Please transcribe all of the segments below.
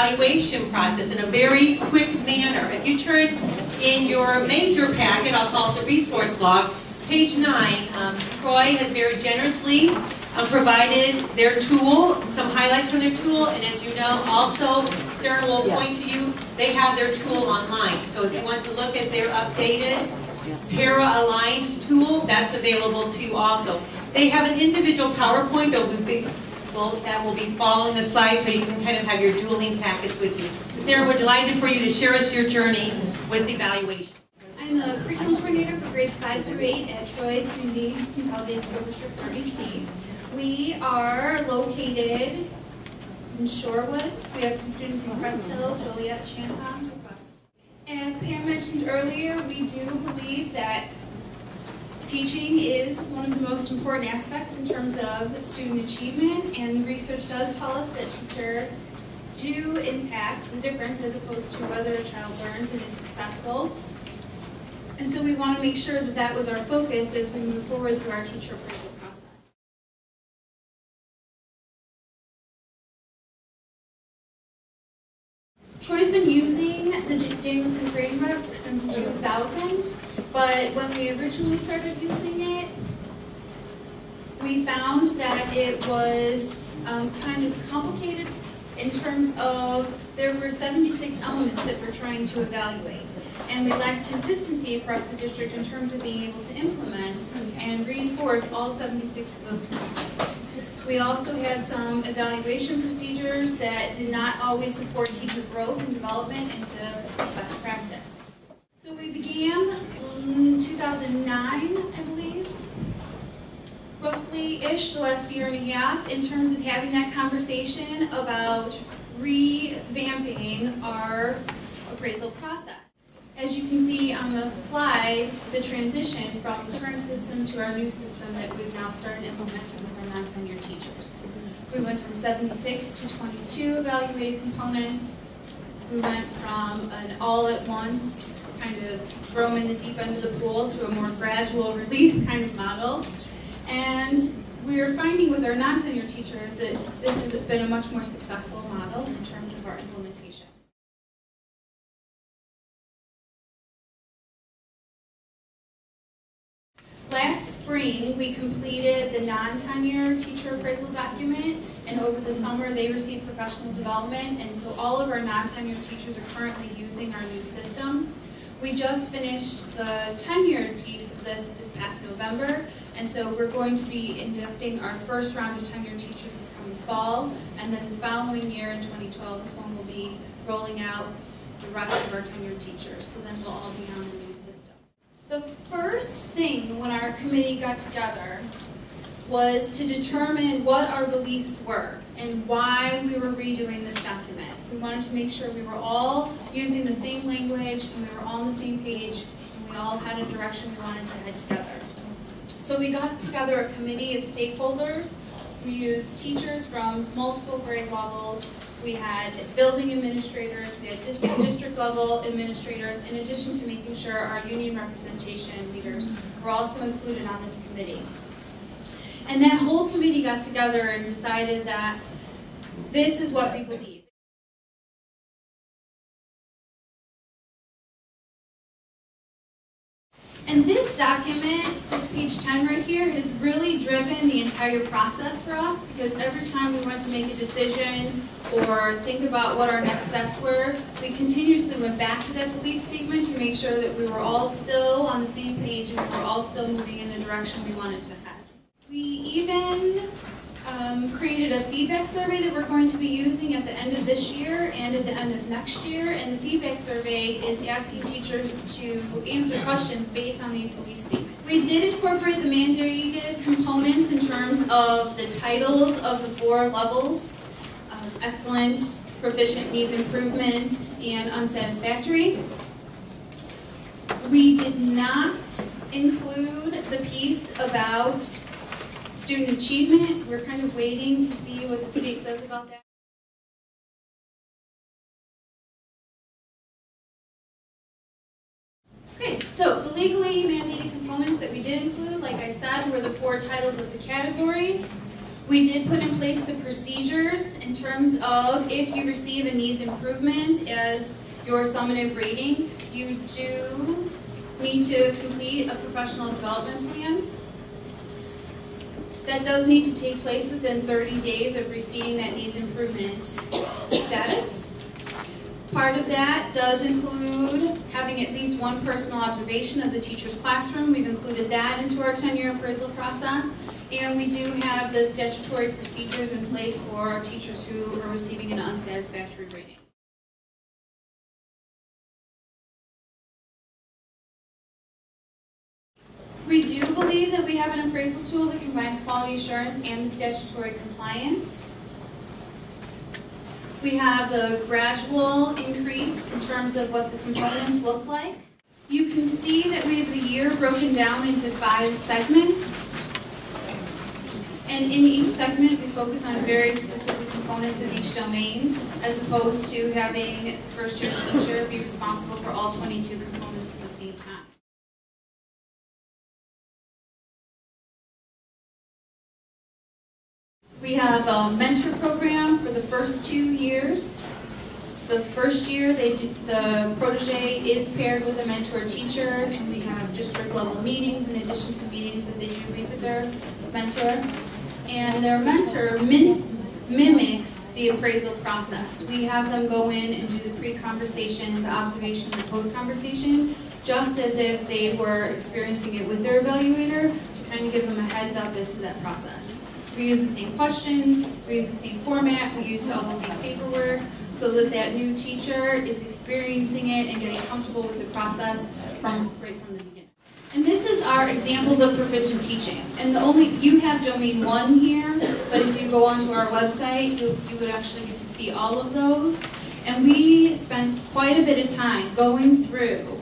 evaluation process in a very quick manner. If you turn in your major packet, I'll call it the resource log, page 9, Troy has very generously provided their tool, some highlights from their tool, and as you know, also, Sarah will point to you, they have their tool online. So if you want to look at their updated, para-aligned tool, that's available to you also. They have an individual PowerPoint that will be following the slide, so you can kind of have your dueling packets with you. Sarah, we're delighted for you to share us your journey with evaluation. I'm the curriculum coordinator for grades 5 through 8 at Troy Community Consolidated School District RBC. We are located in Shorewood. We have some students in Crest Hill, Joliet, Champaign. As Pam mentioned earlier, we do believe that teaching is one of the most important aspects in terms of student achievement, and research does tell us that teachers do impact the difference as opposed to whether a child learns and is successful. And so we want to make sure that that was our focus as we move forward through our teacher appraisal process. Troy's been using the Jameson framework since 2000, but when we originally started using it, we found that it was kind of complicated in terms of there were 76 elements that we're trying to evaluate, and we lacked consistency across the district in terms of being able to implement and reinforce all 76 of those components. We also had some evaluation procedures that did not always support teacher growth and development into best practice. So we began in 2009, I believe, roughly-ish, the last year and a half, in terms of having that conversation about revamping our appraisal process. As you can see on the slide, the transition from the current system to our new system that we've now started implementing with our non-tenured teachers. We went from 76 to 22 evaluated components. We went from an all-at-once kind of throw in the deep end of the pool to a more gradual release kind of model. And we are finding with our non-tenured teachers that this has been a much more successful model in terms of our implementation. Last spring, we completed the non-tenure teacher appraisal document, and over the summer they received professional development, and so all of our non-tenured teachers are currently using our new system. We just finished the tenured piece of this past November, and so we're going to be inducting our first round of tenured teachers this coming fall, and then the following year in 2012 is when we'll be rolling out the rest of our tenured teachers, so then we'll all be on the new system. The first thing when our committee got together was to determine what our beliefs were and why we were redoing this document. We wanted to make sure we were all using the same language and we were all on the same page and we all had a direction we wanted to head together. So we got together a committee of stakeholders. We used teachers from multiple grade levels. We had building administrators, we had district level administrators, in addition to making sure our union representation leaders were also included on this committee. And that whole committee got together and decided that this is what we believe. And this document, this page 10 right here, has really driven the entire process for us, because every time we went to make a decision or think about what our next steps were, we continuously went back to that belief statement to make sure that we were all still on the same page and we were all still moving in the direction we wanted to head. We even created a feedback survey that we're going to be using at the end of this year and at the end of next year, and the feedback survey is asking teachers to answer questions based on these belief statements. We did incorporate the mandated components in terms of the titles of the 4 levels: excellent, proficient, needs improvement, and unsatisfactory. We did not include the piece about student achievement. We're kind of waiting to see what the state says about that. Okay, so the legally mandated components that we did include, like I said, were the 4 titles of the categories. We did put in place the procedures in terms of if you receive a needs improvement as your summative rating, you do need to complete a professional development plan. That does need to take place within 30 days of receiving that needs improvement status. Part of that does include having at least one personal observation of the teacher's classroom. We've included that into our 10-year appraisal process. And we do have the statutory procedures in place for our teachers who are receiving an unsatisfactory rating. We do believe that we have an appraisal tool that combines quality assurance and the statutory compliance. We have the gradual increase in terms of what the components look like. You can see that we have the year broken down into 5 segments. And in each segment, we focus on very specific components of each domain, as opposed to having first-year teacher be responsible for all 22 components at the same time. We have a mentor program for the first 2 years. The first year, the protege is paired with a mentor teacher, and we have district-level meetings in addition to meetings that they do meet with their mentor. And their mentor mimics the appraisal process. We have them go in and do the pre-conversation, the observation, the post-conversation, just as if they were experiencing it with their evaluator, to kind of give them a heads up as to that process. We use the same questions, we use the same format, we use all the same paperwork, so that that new teacher is experiencing it and getting comfortable with the process right from the beginning. And this is our examples of proficient teaching. And you have domain 1 here, but if you go onto our website, you would actually get to see all of those. And we spent quite a bit of time going through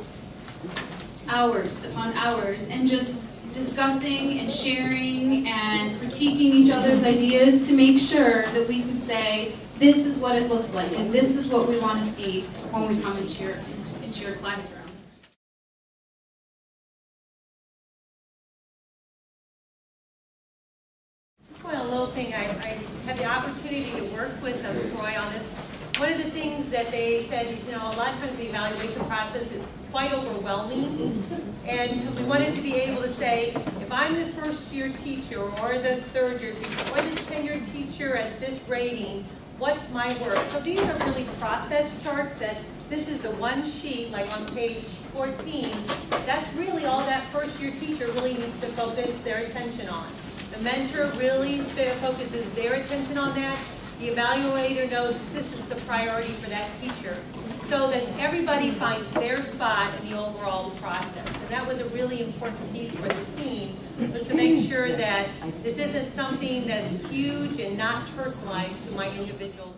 hours upon hours and just discussing and sharing and critiquing each other's ideas to make sure that we could say, this is what it looks like, and this is what we want to see when we come into your classroom. A little thing, I had the opportunity to work with Troy on this. One of the things that they said is, a lot of times the evaluation process is quite overwhelming, and we wanted to be able to say, if I'm the first-year teacher or the third-year teacher or the 10-year teacher at this rating, what's my work? So these are really process charts that this is the one sheet, like on page 14, that's really all that first-year teacher really needs to focus their attention on. The mentor really focuses their attention on that. The evaluator knows this is the priority for that teacher, so that everybody finds their spot in the overall process. And that was a really important piece for the team, was to make sure that this isn't something that's huge and not personalized to my individual